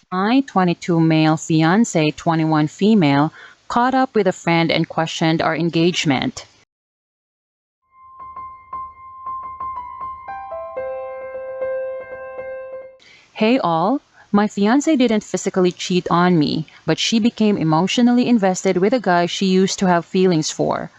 My 22 male fiancé, 21 female, caught up with a friend and questioned our engagement. Hey all, my fiancé didn't physically cheat on me, but she became emotionally invested with a guy she used to have feelings for.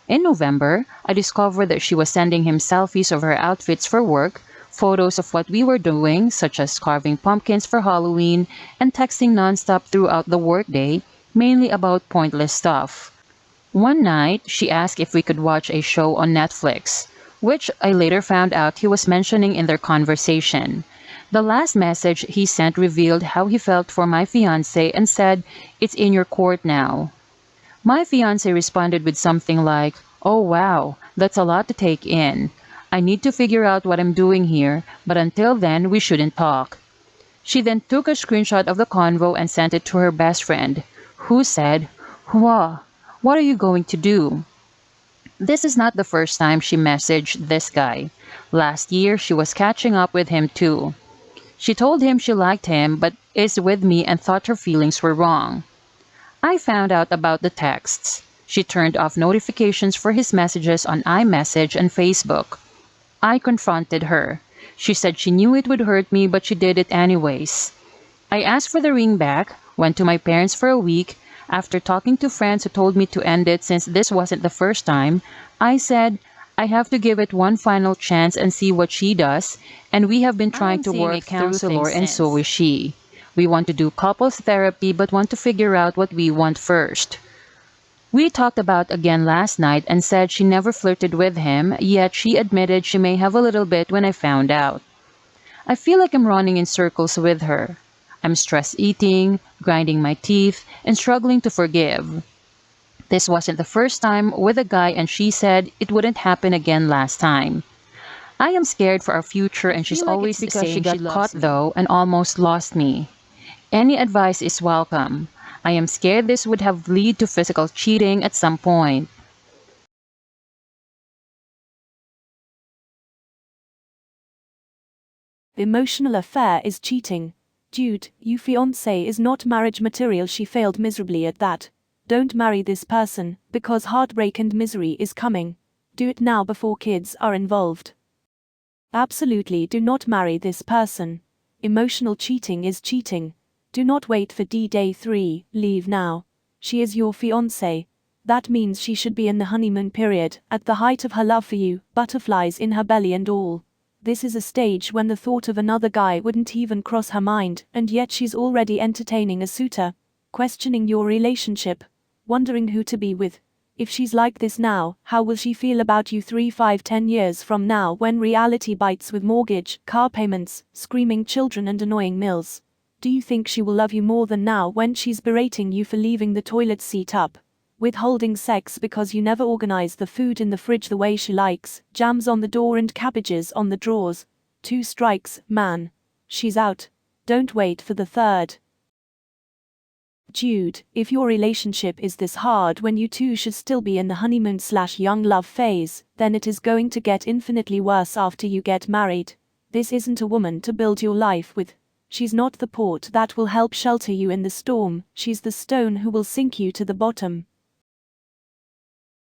In November, I discovered that she was sending him selfies of her outfits for work, photos of what we were doing, such as carving pumpkins for Halloween, and texting nonstop throughout the workday, mainly about pointless stuff. One night, she asked if we could watch a show on Netflix, which I later found out he was mentioning in their conversation. The last message he sent revealed how he felt for my fiancé and said, "It's in your court now." My fiancé responded with something like, "Oh wow, that's a lot to take in. I need to figure out what I'm doing here, but until then, we shouldn't talk." She then took a screenshot of the convo and sent it to her best friend, who said, "Hua, what are you going to do?" This is not the first time she messaged this guy. Last year, she was catching up with him too. She told him she liked him but is with me and thought her feelings were wrong. I found out about the texts. She turned off notifications for his messages on iMessage and Facebook. I confronted her. She said she knew it would hurt me but she did it anyways. I asked for the ring back, went to my parents for a week. After talking to friends who told me to end it since this wasn't the first time, I said, I have to give it one final chance and see what she does, and we have been trying to work through things and so is she. We want to do couples therapy but want to figure out what we want first. We talked about again last night and said she never flirted with him, yet she admitted she may have a little bit when I found out. I feel like I'm running in circles with her. I'm stress eating, grinding my teeth, and struggling to forgive. This wasn't the first time with a guy and she said it wouldn't happen again last time. I am scared for our future and she's always because she got caught though and almost lost me. Any advice is welcome. I am scared this would have lead to physical cheating at some point. Emotional affair is cheating. Dude, you fiancé is not marriage material. She failed miserably at that. Don't marry this person, because heartbreak and misery is coming. Do it now before kids are involved. Absolutely do not marry this person. Emotional cheating is cheating. Do not wait for D-Day 3, leave now. She is your fiancé. That means she should be in the honeymoon period, at the height of her love for you, butterflies in her belly and all. This is a stage when the thought of another guy wouldn't even cross her mind, and yet she's already entertaining a suitor, questioning your relationship, wondering who to be with. If she's like this now, how will she feel about you 3, 5, 10 years from now when reality bites with mortgage, car payments, screaming children and annoying meals? Do you think she will love you more than now when she's berating you for leaving the toilet seat up? Withholding sex because you never organize the food in the fridge the way she likes, jams on the door and cabbages on the drawers. 2 strikes, man. She's out. Don't wait for the third. Dude, if your relationship is this hard when you two should still be in the honeymoon/young love phase, then it is going to get infinitely worse after you get married. This isn't a woman to build your life with. She's not the port that will help shelter you in the storm, she's the stone who will sink you to the bottom.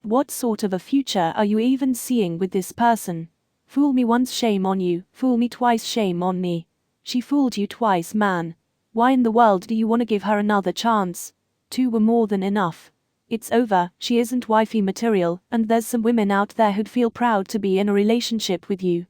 What sort of a future are you even seeing with this person? Fool me once, shame on you. Fool me twice, shame on me. She fooled you twice, man. Why in the world do you want to give her another chance? 2 were more than enough. It's over, she isn't wifey material, and there's some women out there who'd feel proud to be in a relationship with you.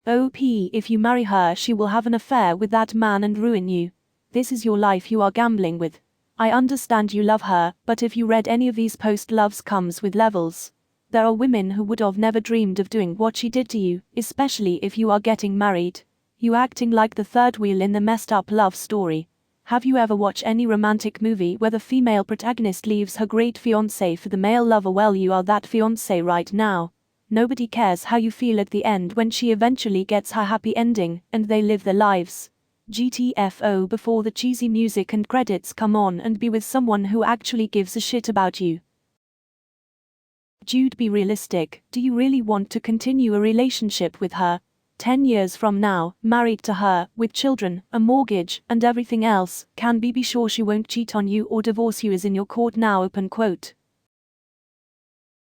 OP, if you marry her, she will have an affair with that man and ruin you. This is your life you are gambling with. I understand you love her, but if you read any of these posts, love comes with levels. There are women who would have never dreamed of doing what she did to you, especially if you are getting married. You acting like the third wheel in the messed up love story. Have you ever watched any romantic movie where the female protagonist leaves her great fiancé for the male lover? Well, you are that fiancé right now. Nobody cares how you feel at the end when she eventually gets her happy ending and they live their lives. GTFO, before the cheesy music and credits come on, and be with someone who actually gives a shit about you. Dude, be realistic. Do you really want to continue a relationship with her? 10 years from now, married to her, with children, a mortgage, and everything else, can be sure she won't cheat on you or divorce you is in your court now, open quote.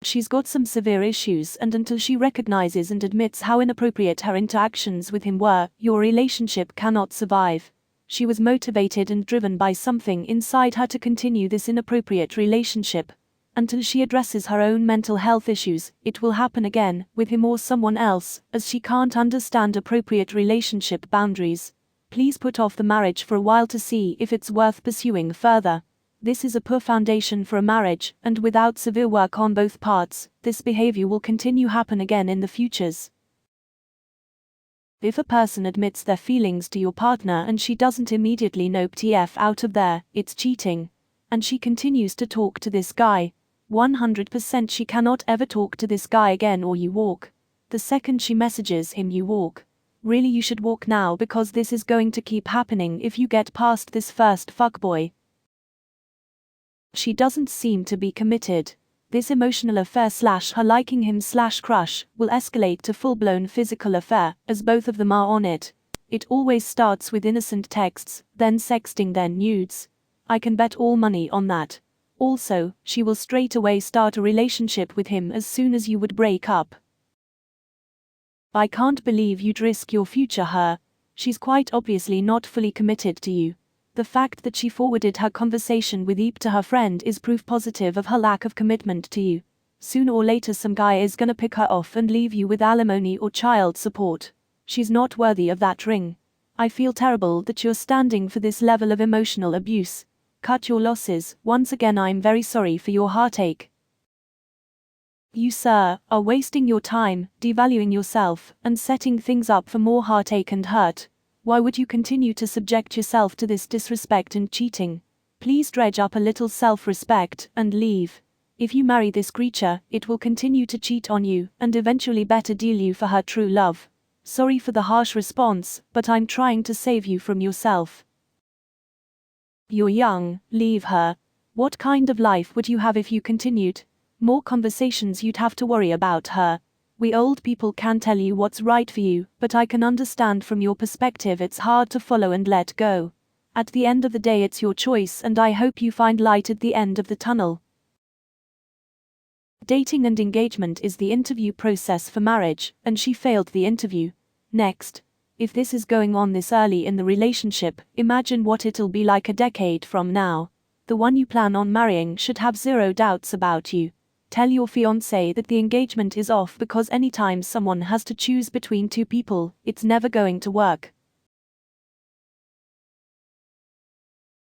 She's got some severe issues, and until she recognizes and admits how inappropriate her interactions with him were, your relationship cannot survive. She was motivated and driven by something inside her to continue this inappropriate relationship. Until she addresses her own mental health issues, it will happen again, with him or someone else, as she can't understand appropriate relationship boundaries. Please put off the marriage for a while to see if it's worth pursuing further. This is a poor foundation for a marriage, and without severe work on both parts, this behavior will continue happen again in the futures. If a person admits their feelings to your partner and she doesn't immediately nope TF out of there, it's cheating. And she continues to talk to this guy, 100% she cannot ever talk to this guy again, or you walk. The second she messages him, you walk. Really, you should walk now, because this is going to keep happening if you get past this first fuckboy. She doesn't seem to be committed. This emotional affair / her liking him / crush will escalate to full-blown physical affair, as both of them are on it. It always starts with innocent texts, then sexting, then nudes. I can bet all money on that. Also, she will straight away start a relationship with him as soon as you would break up. I can't believe you'd risk your future her. She's quite obviously not fully committed to you. The fact that she forwarded her conversation with Eep to her friend is proof positive of her lack of commitment to you. Sooner or later some guy is gonna pick her off and leave you with alimony or child support. She's not worthy of that ring. I feel terrible that you're standing for this level of emotional abuse. Cut your losses. Once again, I'm very sorry for your heartache. You, sir, are wasting your time, devaluing yourself, and setting things up for more heartache and hurt. Why would you continue to subject yourself to this disrespect and cheating? Please dredge up a little self-respect and leave. If you marry this creature, it will continue to cheat on you and eventually better deal you for her true love. Sorry for the harsh response, but I'm trying to save you from yourself. You're young, leave her. What kind of life would you have if you continued? More conversations you'd have to worry about her. We old people can tell you what's right for you, but I can understand from your perspective it's hard to follow and let go. At the end of the day, it's your choice, and I hope you find light at the end of the tunnel. Dating and engagement is the interview process for marriage, and she failed the interview. Next. If this is going on this early in the relationship, imagine what it'll be like a decade from now. The one you plan on marrying should have zero doubts about you. Tell your fiancé that the engagement is off, because anytime someone has to choose between two people, it's never going to work.